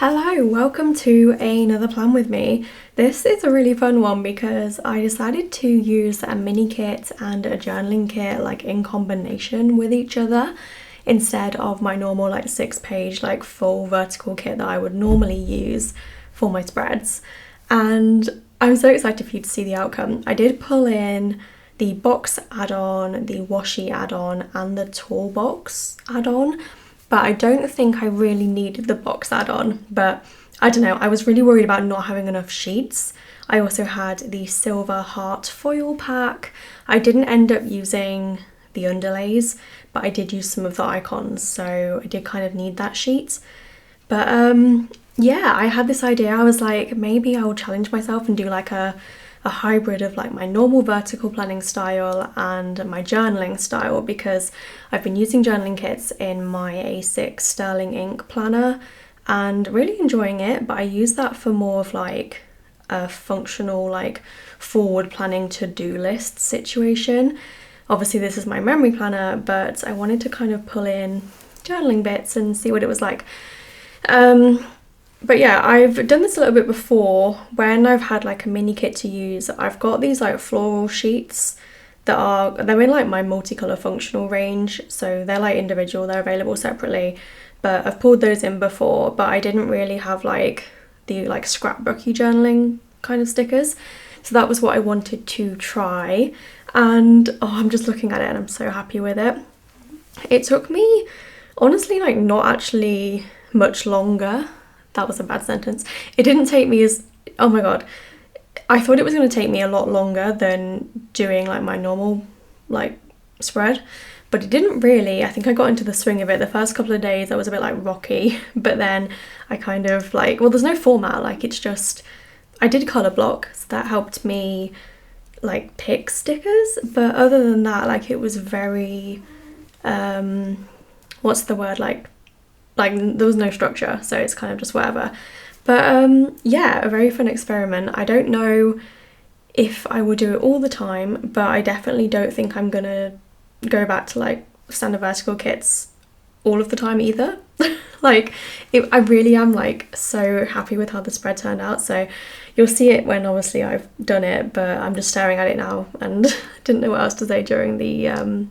Hello, welcome to another plan with me. This is a really fun one because I decided to use a mini kit and a journaling kit like in combination with each other instead of my normal like 6-page like full vertical kit that I would normally use for my spreads. And I'm so excited for you to see the outcome. I did pull in the box add-on, the washi add-on and the toolbox add-on, but I don't think I really needed the box add-on. But I don't know, I was really worried about not having enough sheets. I also had the silver heart foil pack. I didn't end up using the underlays, but I did use some of the icons, so I did kind of need that sheet. But yeah, I had this idea. I was like, maybe I'll challenge myself and do like a hybrid of like my normal vertical planning style and my journaling style, because I've been using journaling kits in my A6 sterling ink planner and really enjoying it, but I use that for more of like a functional like forward planning to-do list situation. Obviously this is my memory planner, but I wanted to kind of pull in journaling bits and see what it was like. But yeah, I've done this a little bit before when I've had like a mini kit to use. I've got these like floral sheets they're in like my multicolour functional range, so they're like individual, they're available separately, but I've pulled those in before, but I didn't really have like the like scrapbooky journaling kind of stickers, so that was what I wanted to try. And oh, I'm just looking at it and I'm so happy with it. It took me honestly like not actually much longer. That was a bad sentence. It didn't take me as, oh my god, I thought it was going to take me a lot longer than doing like my normal like spread, but it didn't really. I think I got into the swing of it. The first couple of days I was a bit like rocky, but then I kind of like, well, there's no format, like it's just, I did colour block, so that helped me like pick stickers, but other than that, like it was very, what's the word, like there was no structure, so it's kind of just whatever. But yeah, a very fun experiment. I don't know if I will do it all the time, but I definitely don't think I'm gonna go back to like standard vertical kits all of the time either. Like I really am like so happy with how the spread turned out, so you'll see it when obviously I've done it, but I'm just staring at it now and didn't know what else to say during the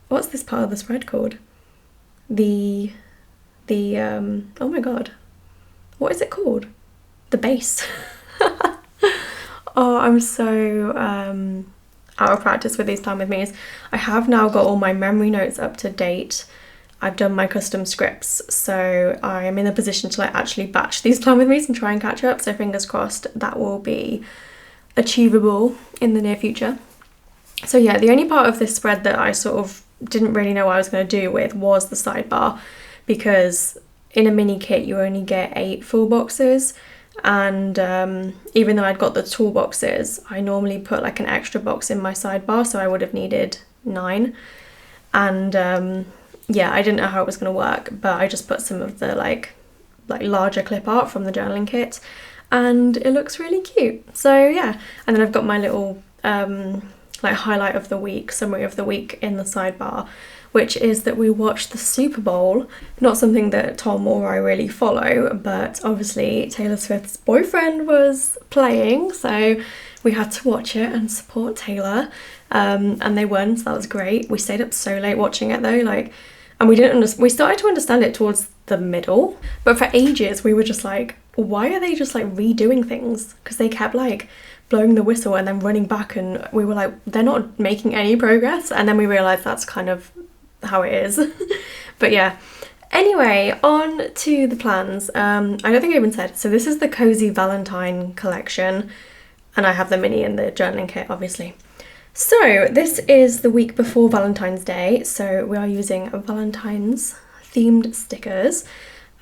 what's this part of the spread called? The oh my god, what is it called? The base. Oh, I'm so out of practice with these plan with me's. I have now got all my memory notes up to date. I've done my custom scripts, so I am in a position to like actually batch these plan with me's and try and catch up, so fingers crossed that will be achievable in the near future. So yeah, the only part of this spread that I sort of didn't really know what I was going to do with was the sidebar, because in a mini kit you only get 8 full boxes, and even though I'd got the toolboxes, I normally put like an extra box in my sidebar, so I would have needed 9. And yeah, I didn't know how it was going to work, but I just put some of the like larger clip art from the journaling kit and it looks really cute. So yeah, and then I've got my little like highlight of the week, summary of the week in the sidebar, which is that we watched the Super Bowl. Not something that Tom or I really follow, but obviously Taylor Swift's boyfriend was playing, so we had to watch it and support Taylor, and they won, so that was great. We stayed up so late watching it though, like, and we started to understand it towards the middle, but for ages we were just like, why are they just like redoing things? Because they kept like blowing the whistle and then running back, and we were like, they're not making any progress, and then we realized that's kind of how it is. But yeah, anyway, on to the plans. I don't think I even said, so this is the Cosy Valentine collection, and I have the mini and the journaling kit obviously. So this is the week before Valentine's Day, so we are using Valentine's themed stickers,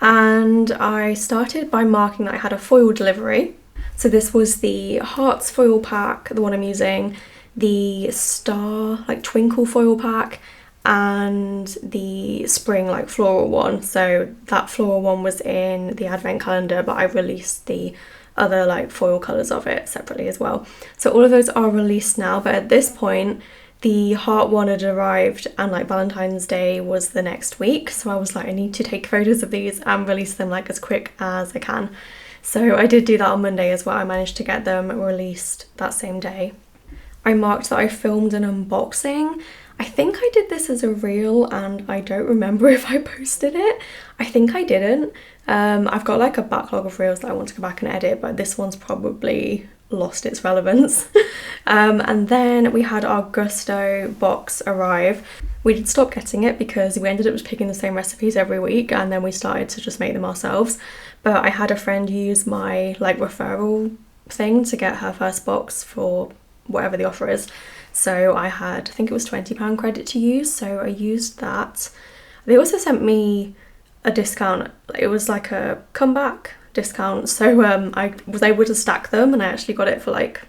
and I started by marking that I had a foil delivery. So this was the Hearts foil pack, the one I'm using, the Star like twinkle foil pack, and the spring like floral one. So that floral one was in the advent calendar, but I released the other like foil colours of it separately as well. So all of those are released now, but at this point the heart one had arrived and like Valentine's Day was the next week, so I was like, I need to take photos of these and release them like as quick as I can. So I did do that on Monday as well. I managed to get them released that same day. I marked that I filmed an unboxing. I think I did this as a reel and I don't remember if I posted it. I think I didn't. I've got like a backlog of reels that I want to go back and edit, but this one's probably lost its relevance. And then we had our Gusto box arrive. We did stop getting it because we ended up just picking the same recipes every week, and then we started to just make them ourselves. But I had a friend use my like referral thing to get her first box for whatever the offer is. So I had, I think it was £20 credit to use, so I used that. They also sent me a discount. It was like a comeback discount, so I was able to stack them, and I actually got it for like,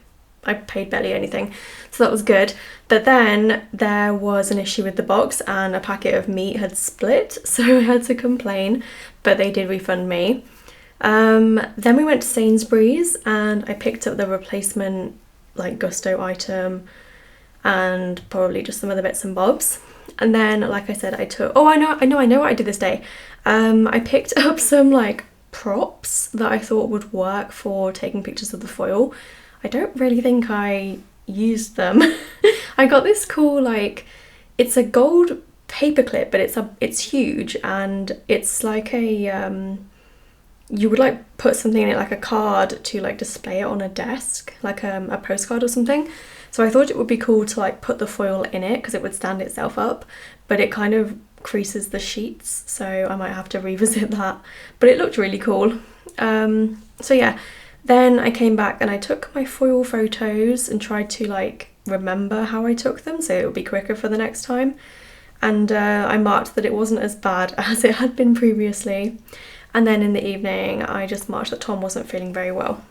I paid barely anything, so that was good. But then there was an issue with the box and a packet of meat had split, so I had to complain, but they did refund me. Then we went to Sainsbury's and I picked up the replacement like Gusto item and probably just some other bits and bobs. And then, like I said, I took, I know what I did this day. I picked up some like props that I thought would work for taking pictures of the foil. I don't really think I used them. I got this cool, like, it's a gold paperclip, but it's huge, and it's like a you would like put something in it, like a card, to like display it on a desk, like a postcard or something. So I thought it would be cool to like put the foil in it because it would stand itself up, but it kind of creases the sheets, so I might have to revisit that, but it looked really cool. So yeah, then I came back and I took my foil photos and tried to like remember how I took them so it would be quicker for the next time, and I marked that it wasn't as bad as it had been previously. And then in the evening I just marked that Tom wasn't feeling very well.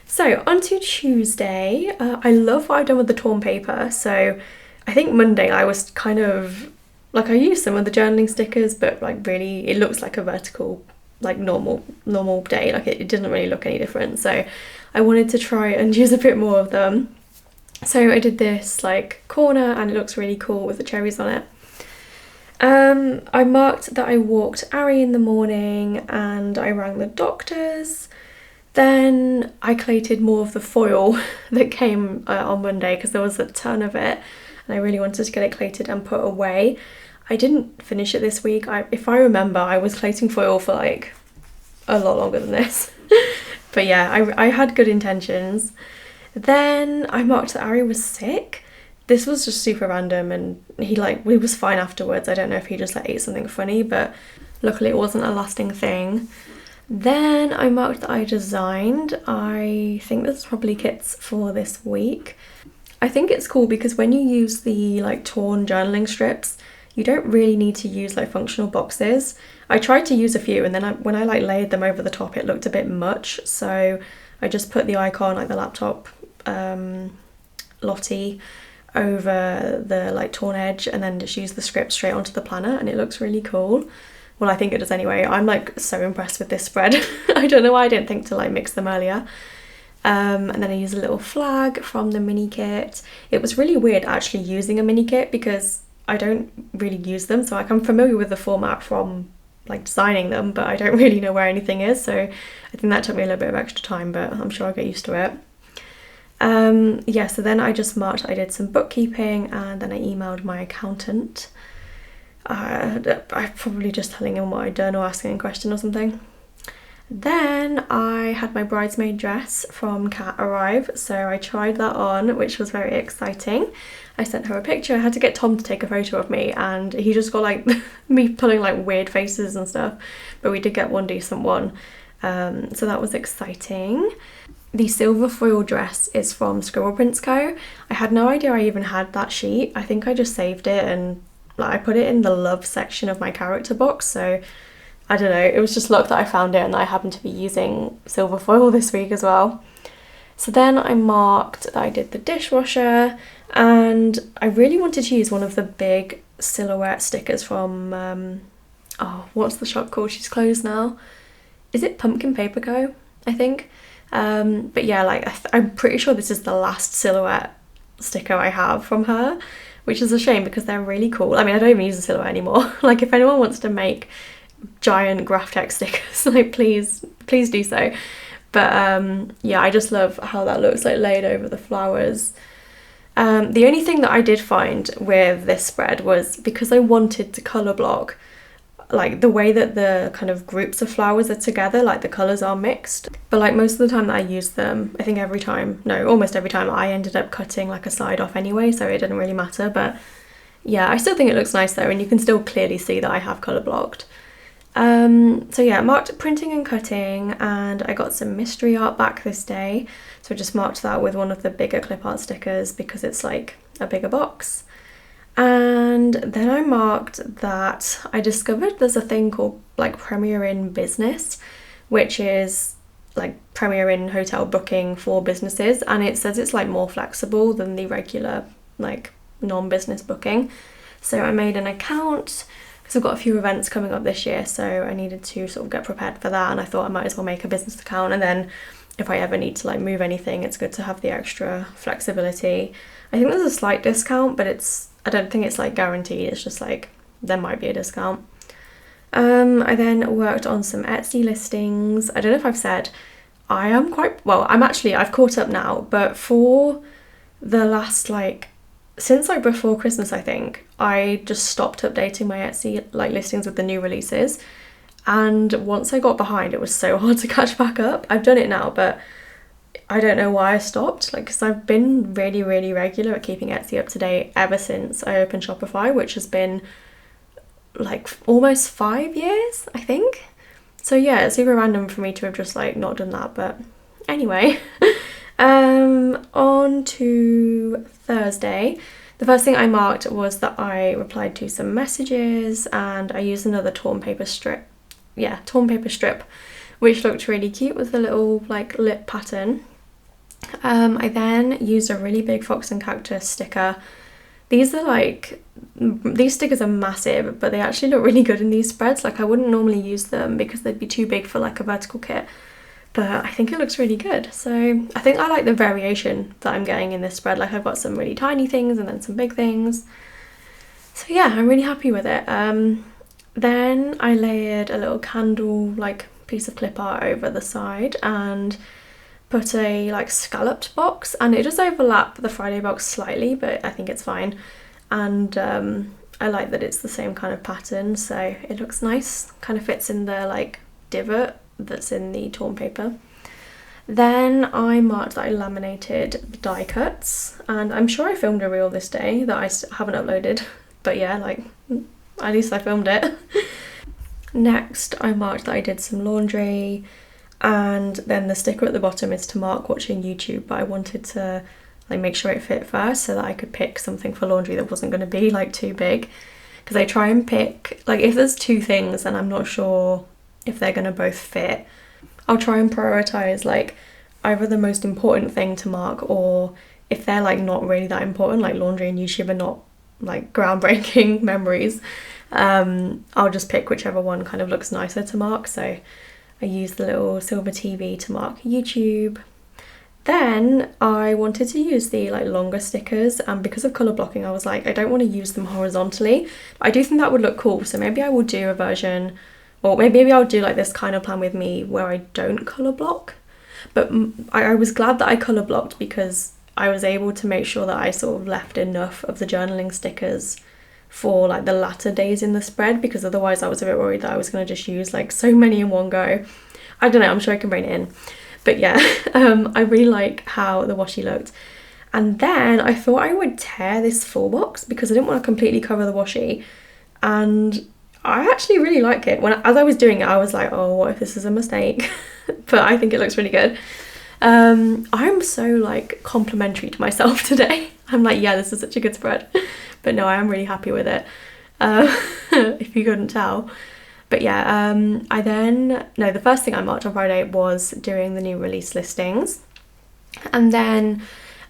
So on to Tuesday. I love what I've done with the torn paper. So I think Monday I was kind of like, I used some of the journaling stickers, but like really it looks like a vertical, like normal day, like it doesn't really look any different. So I wanted to try and use a bit more of them. So I did this like corner and it looks really cool with the cherries on it. I marked that I walked Ari in the morning and I rang the doctors. Then I collated more of the foil that came on Monday because there was a ton of it and I really wanted to get it collated and put away. I didn't finish it this week. If I remember, I was collating foil for like a lot longer than this. But yeah, I had good intentions. Then I marked that Ari was sick. This was just super random and he was fine afterwards. I don't know if he just like ate something funny, but luckily it wasn't a lasting thing. Then I marked that I designed. I think this is probably kits for this week. I think it's cool because when you use the like torn journaling strips, you don't really need to use like functional boxes. I tried to use a few and then when I like layered them over the top, it looked a bit much. So I just put the icon, like the laptop Lottie, over the like torn edge and then just use the script straight onto the planner, and it looks really cool. Well, I think it does anyway. I'm like so impressed with this spread. I don't know why I didn't think to like mix them earlier. And then I used a little flag from the mini kit. It was really weird actually using a mini kit because I don't really use them, so like I'm familiar with the format from like designing them, but I don't really know where anything is, so I think that took me a little bit of extra time, but I'm sure I'll get used to it. Yeah, so then I just marked I did some bookkeeping and then I emailed my accountant. I'm probably just telling him what I'd done or asking a question or something. Then I had my bridesmaid dress from Kat arrive, so I tried that on, which was very exciting. I sent her a picture. I had to get Tom to take a photo of me and he just got like me pulling like weird faces and stuff, but we did get one decent one, so that was exciting. The silver foil dress is from Scribble Prints Co. I had no idea I even had that sheet. I think I just saved it and like I put it in the love section of my character box, so I don't know, it was just luck that I found it and I happened to be using silver foil this week as well. So then I marked that I did the dishwasher, and I really wanted to use one of the big silhouette stickers from, what's the shop called? She's closed now. Is it Pumpkin Paper Co? I think. But yeah, like I'm pretty sure this is the last silhouette sticker I have from her, which is a shame because they're really cool. I mean, I don't even use the silhouette anymore. Like, if anyone wants to make giant graph text stickers, like, please do so. But yeah, I just love how that looks, like, laid over the flowers. The only thing that I did find with this spread was, because I wanted to colour block, like, the way that the kind of groups of flowers are together, like, the colours are mixed. But, like, most of the time that I used them, I think almost every time, I ended up cutting, like, a side off anyway, so it didn't really matter. But yeah, I still think it looks nice though, and you can still clearly see that I have colour blocked. So yeah, marked printing and cutting, and I got some mystery art back this day. So I just marked that with one of the bigger clip art stickers because it's like a bigger box. And then I marked that I discovered there's a thing called like Premier Inn Business, which is like Premier Inn hotel booking for businesses, and it says it's like more flexible than the regular like non-business booking. So I made an account because I've got a few events coming up this year, so I needed to sort of get prepared for that, and I thought I might as well make a business account, and then if I ever need to like move anything, it's good to have the extra flexibility. I think there's a slight discount, but I don't think it's like guaranteed, it's just like there might be a discount. I then worked on some Etsy listings. I don't know if I've said, I've caught up now, but for the last since like before Christmas, I think, I just stopped updating my Etsy like listings with the new releases. And once I got behind, it was so hard to catch back up. I've done it now, but I don't know why I stopped, like, because I've been really, really regular at keeping Etsy up to date ever since I opened Shopify, which has been like almost 5 years, I think. So yeah, it's super random for me to have just like not done that, but anyway. On to Thursday. The first thing I marked was that I replied to some messages, and I used another torn paper strip, which looked really cute with a little like lip pattern. I then used a really big fox and cactus sticker. These stickers are massive, but they actually look really good in these spreads. Like, I wouldn't normally use them because they'd be too big for like a vertical kit, but I think it looks really good. So I think I like the variation that I'm getting in this spread. Like, I've got some really tiny things and then some big things. So yeah, I'm really happy with it. Then I layered a little candle like piece of clip art over the side and put a like scalloped box, and it does overlap the Friday box slightly, but I think it's fine. And I like that it's the same kind of pattern, so it looks nice, kind of fits in the like divot that's in the torn paper. Then I marked that I laminated the die cuts, and I'm sure I filmed a reel this day that I haven't uploaded, but yeah, like, at least I filmed it. Next, I marked that I did some laundry, and then the sticker at the bottom is to mark watching YouTube, but I wanted to like make sure it fit first so that I could pick something for laundry that wasn't going to be like too big, because I try and pick, like, if there's two things and I'm not sure if they're going to both fit, I'll try and prioritize like either the most important thing to mark, or if they're like not really that important, like laundry and YouTube are not like groundbreaking memories, I'll just pick whichever one kind of looks nicer to mark. So I used the little silver TV to mark YouTube. Then I wanted to use the like longer stickers, and because of colour blocking I was like, I don't want to use them horizontally. I do think that would look cool, so maybe I will do a version, or maybe I'll do like this kind of plan with me where I don't colour block. But I was glad that I colour blocked because I was able to make sure that I sort of left enough of the journaling stickers for like the latter days in the spread, because otherwise I was a bit worried that I was going to just use like so many in one go. I don't know, I'm sure I can rein it in. But yeah, I really like how the washi looked. And then I thought I would tear this full box because I didn't want to completely cover the washi. And I actually really like it. As I was doing it, I was like, oh, what if this is a mistake? But I think it looks really good. I'm so like complimentary to myself today. I'm like, yeah, this is such a good spread. But no, I am really happy with it, if you couldn't tell. But yeah, the first thing I marked on Friday was doing the new release listings. And then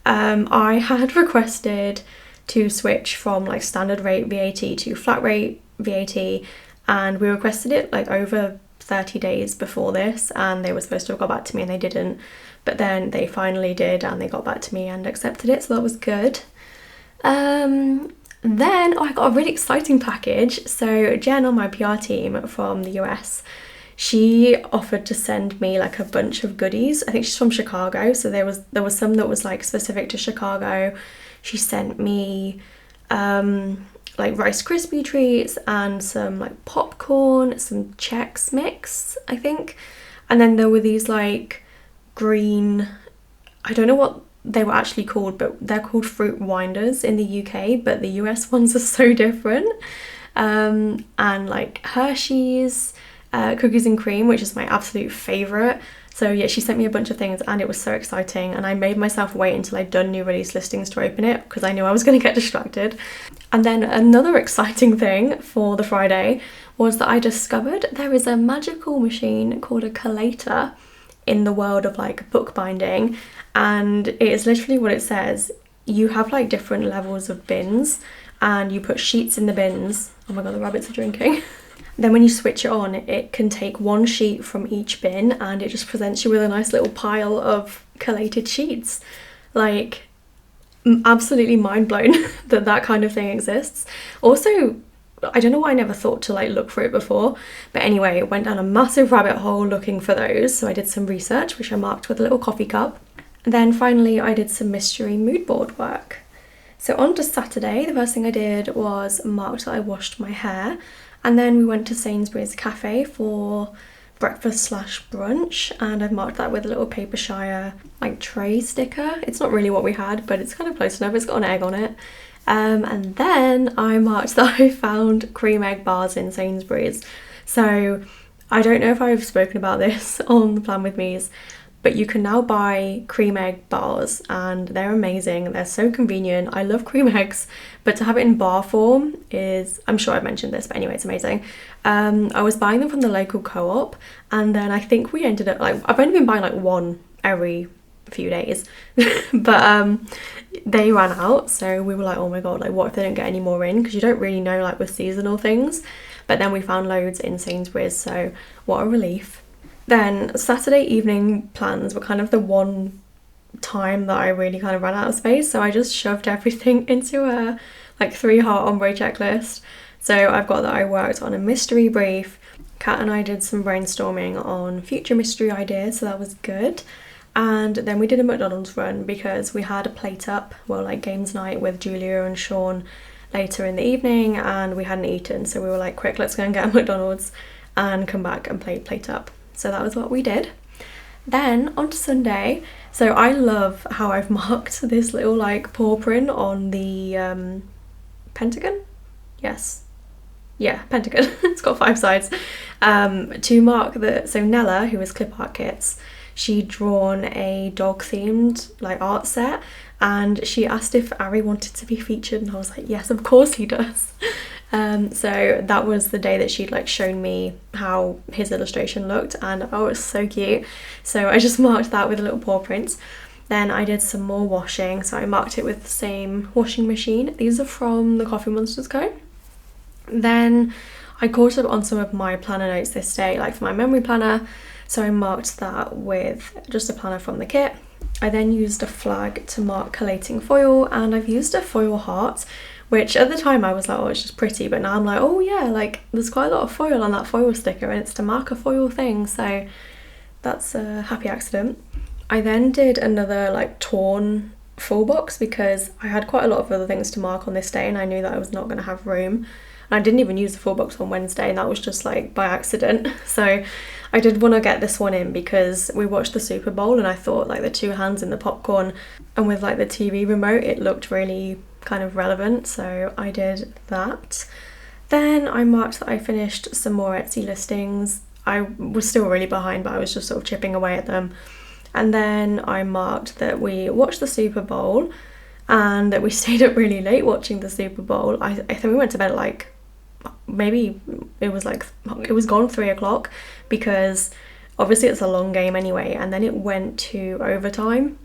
I had requested to switch from like standard rate VAT to flat rate VAT, and we requested it like over 30 days before this, and they were supposed to have got back to me and they didn't, but then they finally did and they got back to me and accepted it, so that was good. Then I got a really exciting package. So Jen on my PR team from the US, she offered to send me like a bunch of goodies. I think she's from Chicago, so there was some that was like specific to Chicago. She sent me like Rice Krispie treats and some like popcorn, some Chex Mix, I think. And then there were these like green, I don't know what they were actually called, but they're called fruit winders in the UK, but the US ones are so different. And like Hershey's, cookies and cream, which is my absolute favourite. So yeah, she sent me a bunch of things and it was so exciting, and I made myself wait until I'd done new release listings to open it because I knew I was going to get distracted. And then another exciting thing for the Friday was that I discovered there is a magical machine called a collator in the world of like bookbinding, and it is literally what it says. You have like different levels of bins and you put sheets in the bins. Oh my god, the rabbits are drinking. Then when you switch it on, it can take one sheet from each bin and it just presents you with a nice little pile of collated sheets. Like, absolutely mind blown that that kind of thing exists. Also, I don't know why I never thought to like look for it before, but anyway, went down a massive rabbit hole looking for those. So I did some research, which I marked with a little coffee cup. And then finally I did some mystery mood board work. So on to Saturday, the first thing I did was mark that I washed my hair. And then we went to Sainsbury's Cafe for breakfast / brunch, and I've marked that with a little Papershire like tray sticker. It's not really what we had, but it's kind of close enough. It's got an egg on it. And then I marked that I found cream egg bars in Sainsbury's. So I don't know if I've spoken about this on the Plan With Me's, but you can now buy cream egg bars and they're amazing. They're so convenient. I love cream eggs, but to have it in bar form is, I'm sure I've mentioned this, but anyway, it's amazing. I was buying them from the local co-op, and then I think we ended up like, I've only been buying like one every few days, but they ran out, so we were like, oh my god, like what if they don't get any more in, because you don't really know like with seasonal things. But then we found loads in Sainsbury's, so what a relief. Then Saturday evening plans were kind of the one time that I really kind of ran out of space, so I just shoved everything into a like 3-heart ombre checklist. So I've got that I worked on a mystery brief. Kat and I did some brainstorming on future mystery ideas, so that was good. And then we did a McDonald's run because we had a plate up, well, like games night with Julia and Sean later in the evening, and we hadn't eaten, so we were like, quick, let's go and get a McDonald's and come back and play plate up. So that was what we did. Then on to Sunday. So I love how I've marked this little like paw print on the pentagon. Yes. Yeah, pentagon. It's got 5 sides. To mark the, so Nella, who is Clip Art Kits, she'd drawn a dog themed like art set, and she asked if Ari wanted to be featured, and I was like, yes, of course he does. So that was the day that she'd like shown me how his illustration looked, and oh, it's so cute. So I just marked that with a little paw print. Then I did some more washing, so I marked it with the same washing machine. These are from the Coffee Monsters Co. Then I caught up on some of my planner notes this day, like for my memory planner, so I marked that with just a planner from the kit. I then used a flag to mark collating foil, and I've used a foil heart, which at the time I was like, oh, it's just pretty, but now I'm like, oh yeah, like there's quite a lot of foil on that foil sticker and it's to mark a foil thing, so that's a happy accident. I then did another like torn full box because I had quite a lot of other things to mark on this day and I knew that I was not going to have room. And I didn't even use the full box on Wednesday, and that was just like by accident. So I did want to get this one in because we watched the Super Bowl and I thought like the 2 hands in the popcorn and with like the TV remote, it looked really kind of relevant, so I did that. Then I marked that I finished some more Etsy listings. I was still really behind, but I was just sort of chipping away at them. And then I marked that we watched the Super Bowl and that we stayed up really late watching the Super Bowl. I think we went to bed at like, maybe it was gone 3 o'clock because obviously it's a long game anyway, and then it went to overtime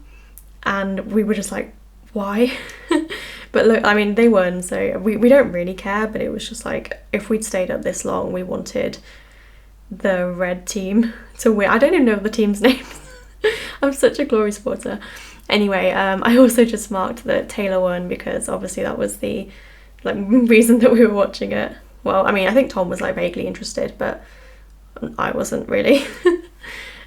and we were just like, why? But look, I mean, they won, so we don't really care, but it was just like, if we'd stayed up this long, we wanted the red team to win. I don't even know the team's names. I'm such a glory supporter. Anyway, I also just marked the Taylor one because obviously that was the like reason that we were watching it. Well, I mean, I think Tom was like vaguely interested, but I wasn't really.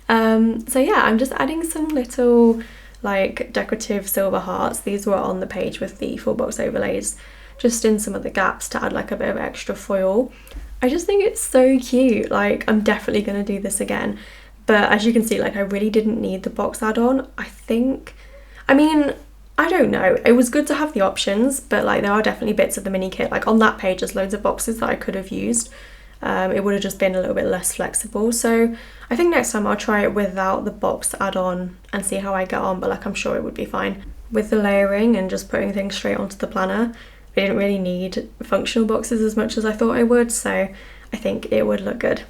So yeah, I'm just adding some little like decorative silver hearts. These were on the page with the full box overlays, just in some of the gaps to add like a bit of extra foil. I just think it's so cute. Like, I'm definitely going to do this again. But as you can see, like, I really didn't need the box add-on. I mean, I don't know. It was good to have the options, but like there are definitely bits of the mini kit. Like on that page, there's loads of boxes that I could have used. It would have just been a little bit less flexible. So I think next time I'll try it without the box add-on and see how I get on. But like, I'm sure it would be fine. With the layering and just putting things straight onto the planner, I didn't really need functional boxes as much as I thought I would. So I think it would look good.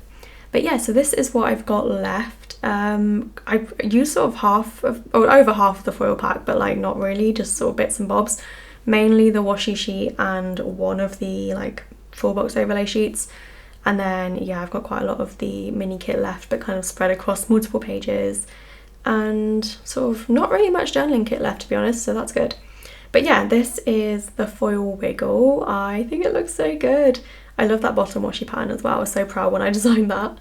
But yeah, so this is what I've got left. I used sort of over half of the foil pack, but like not really, just sort of bits and bobs. Mainly the washi sheet and one of the like full box overlay sheets. And then yeah, I've got quite a lot of the mini kit left, but kind of spread across multiple pages. And sort of not really much journaling kit left, to be honest, so that's good. But yeah, this is the foil wiggle. I think it looks so good. I love that bottom washi pattern as well. I was so proud when I designed that.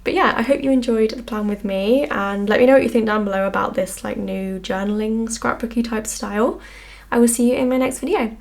But yeah, I hope you enjoyed the plan with me, and let me know what you think down below about this like new journaling scrapbooky type style. I will see you in my next video.